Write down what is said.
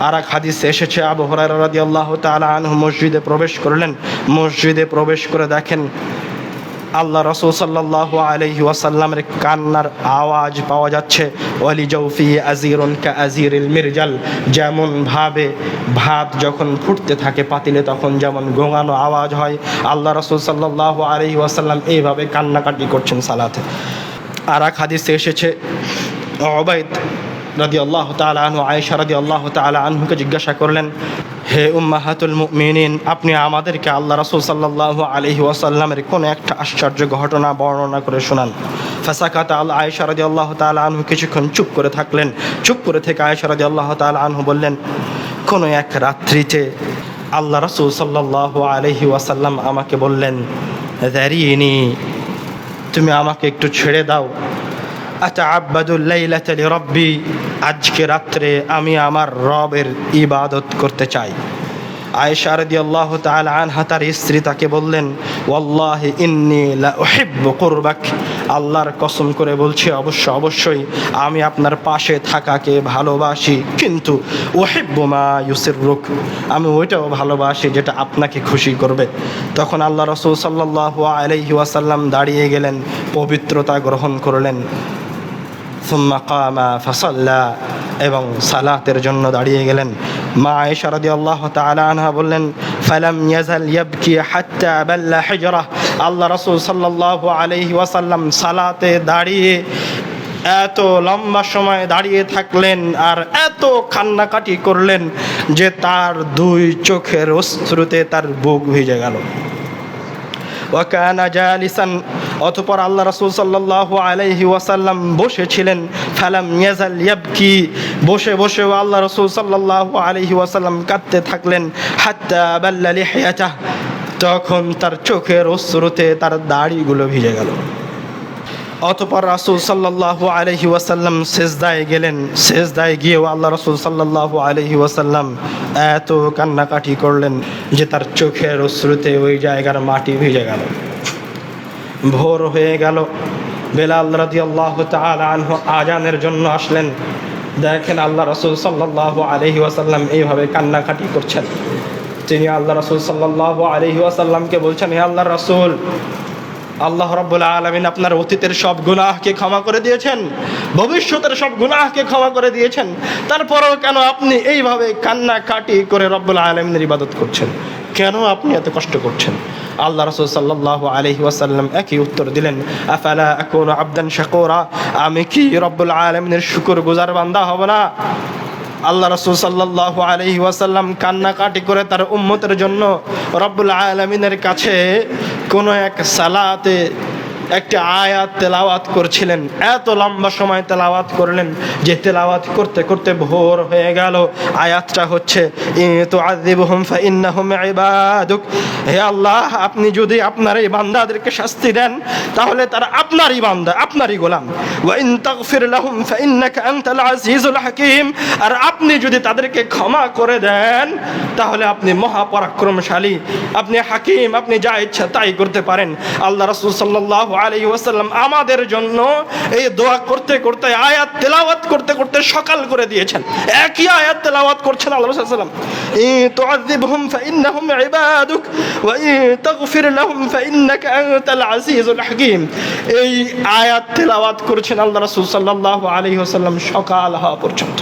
আর এক হাদিসে এসেছে আবু হুরায়রা রাদিয়াল্লাহু তাআলা আনহু মসজিদে প্রবেশ করলেন। মসজিদে প্রবেশ করে দেখেন আল্লাহ রাসূল সাল্লাল্লাহু আলাইহি ওয়াসাল্লামের কান্নার আওয়াজ পাওয়া যাচ্ছে। ওয়ালি জাওফি আজিরুন কা আজিরিল মিরজাল, যেমন ভাবে ভাত যখন ফুটতে থাকে পাতিলে তখন যেমন গোঙানো আওয়াজ হয়, আল্লাহ রাসূল সাল্লাল্লাহু আলাইহি ওয়াসাল্লাম এইভাবে কান্নাকাটি করছেন সালাতে। আর এক হাদিসে এসেছে উবাইদ রাদিয়াল্লাহু তাআলা আনহু আয়েশা রাদিয়াল্লাহু তাআলা আনহুকে জিজ্ঞাসা করলেন, হে উম্মাহাতুল মুমিনিন, আপনি আমাদেরকে আল্লাহ রাসূল সাল্লাল্লাহু আলাইহি ওয়াসাল্লামের কোন একটা আশ্চর্য ঘটনা বর্ণনা করে শোনান। ফাসাকাতা আয়েশা রাদিয়াল্লাহু তাআলা আনহু কিছুক্ষণ চুপ করে থাকলেন। চুপ করে থেকে আয়েশা রাদিয়াল্লাহু তাআলা আনহু বললেন, কোন এক রাত্রিতে আল্লাহ রাসূল সাল্লাল্লাহু আলাইহি ওয়াসাল্লাম আমাকে বললেন, যারিনি, তুমি আমাকে একটু ছেড়ে দাও। আতাআব্বাদুল লাইলাতা লিরাব্বি, আজকে রাত্রে আমি আমার রবের ইবাদত করতে চাই। আয়েশা রাদিয়াল্লাহু তাআলা আনহা তার স্ত্রী তাকে বললেন, ওয়াল্লাহি ইন্নী লা উহিব্বু কুরবাক, আল্লাহর কসম করে বলছি অবশ্যই আমি আপনার পাশে থাকাকে ভালোবাসি, কিন্তু উহিব্বু মা ইউসিররুক, আমি ওইটাও ভালোবাসি যেটা আপনাকে খুশি করবে। তখন আল্লাহ রাসূল সাল্লাল্লাহু আলাইহি ওয়াসাল্লাম দাঁড়িয়ে গেলেন, পবিত্রতা গ্রহণ করলেন। সুম্মা কামা ফাসাল্লা, এবং সালাতের জন্য দাঁড়িয়ে গেলেন। মা আয়েশা রাদিয়াল্লাহু তাআলা আনহা বললেন, ফালাম ইয়াজাল ইয়াবকি হাত্তা বাল্লা হিজরাহ, আল্লাহ রাসূল সাল্লাল্লাহু আলাইহি ওয়াসাল্লাম সালাতে দাঁড়িয়ে এত লম্বা সময় দাঁড়িয়ে থাকলেন আর এত কান্নাকাটি করলেন যে তার দুই চোখের অশ্রুতে তার বুক ভিজে গেল। ওয়াকানা জালিসান, অতঃপর আল্লাহ রাসূল সাল্লাল্লাহু আলাইহি ওয়াসাল্লাম বসেছিলেন। ফালাম ইয়াজাল ইয়াবকি, বসেও আল্লাহ রাসূল সাল্লাল্লাহু আলাইহি ওয়াসাল্লাম কাঁদতে থাকলেন। হাত্তা বাল্লা লিহিয়াতাহ, তখন তার চোখের অশ্রুতে তার দাড়িগুলো ভিজে গেল। অতঃপর রাসূল সাল্লাল্লাহু আলাইহি ওয়াসাল্লাম সিজদায় গেলেন। সিজদায় গিয়েও আল্লাহ রাসূল সাল্লাল্লাহু আলাইহি ওয়াসাল্লাম এত কান্নাকাটি করলেন যে তার চোখের অশ্রুতে ওই জায়গার মাটি ভিজে গেল। ভোর হয়ে গেল। বেলাল রাদিয়াল্লাহু তাআলা আনহু আজানের জন্য আসলেন। দেখেন আল্লাহ রাসূল সাল্লাল্লাহু আলাইহি ওয়াসাল্লাম এইভাবে কান্নাকাটি করছেন। তিনি আল্লাহ রাসূল সাল্লাল্লাহু আলাইহি ওয়াসাল্লামকে বলছেন, হে আল্লাহর রাসূল, আল্লাহ রাব্বুল আলামিন আপনার অতীতের সব গুনাহকে ক্ষমা করে দিয়েছেন, ভবিষ্যতের সব গুনাহকে ক্ষমা করে দিয়েছেন, তারপরেও কেন আপনি এইভাবে কান্নাকাটি করে রব্বুল আলামিনের ইবাদত করছেন? কেন আপনি এত কষ্ট করছেন? আল্লাহ রাসূল সাল্লাল্লাহু আলাইহি ওয়াসাল্লাম একই উত্তর দিলেন, আফালা আকুনু আবদান শাকুরা, আমি কি রব্বুল আলামিনের শুকরগুজার বান্দা হব না? আল্লাহ রাসূল সাল্লাল্লাহু আলাইহি ওয়াসাল্লাম কান্নাকাটি করে তার উম্মতের জন্য রব্বুল আলামিনের কাছে কোনো এক সালাতে একটি আয়াত তেলাওয়াত করছিলেন। এত লম্বা সময় তেলাওয়াত করলেন যে তেলাওয়াত করতে করতে ভোর হয়ে গেল। আয়াতটা হচ্ছে, তুআযিবুহুম ফাইন্নাহুম ইবাদুক, হে আল্লাহ, আপনি যদি আপনার এই বান্দাদেরকে শাস্তি দেন তাহলে তারা আপনারই বান্দা, আপনারই গোলাম। ওয়া ইন তাগফির লাহুম ফাইন্নাকা আনতাল আজিজুল হাকীম, আর আপনি যদি তাদেরকে ক্ষমা করে দেন তাহলে আপনি মহাপরাক্রমশালী, আপনি হাকিম, আপনি যা ইচ্ছা তাই করতে পারেন। আল্লাহ রাসূল সাল্লাল্লাহু আলাইহি ওয়াসাল্লাম আমাদের জন্য এই দোয়া করতে করতে, আয়াত তেলাওয়াত করতে করতে সকাল করে দিয়েছেন। একই আয়াত তেলাওয়াত করছেন আল্লাহ রাসূল সাল্লাল্লাহু আলাইহি ওয়াসাল্লাম, ইন তুআযিবহুম ফাইন্নাহুম ইবাদুক ওয়া ইন তাগফির লাহুম ফাইন্নাকা আনতাল আজিজুল হাকীম। এই আয়াত তেলাওয়াত করেছেন আল্লাহ রাসূল সাল্লাল্লাহু আলাইহি ওয়াসাল্লাম সকাল হওয়া পর্যন্ত।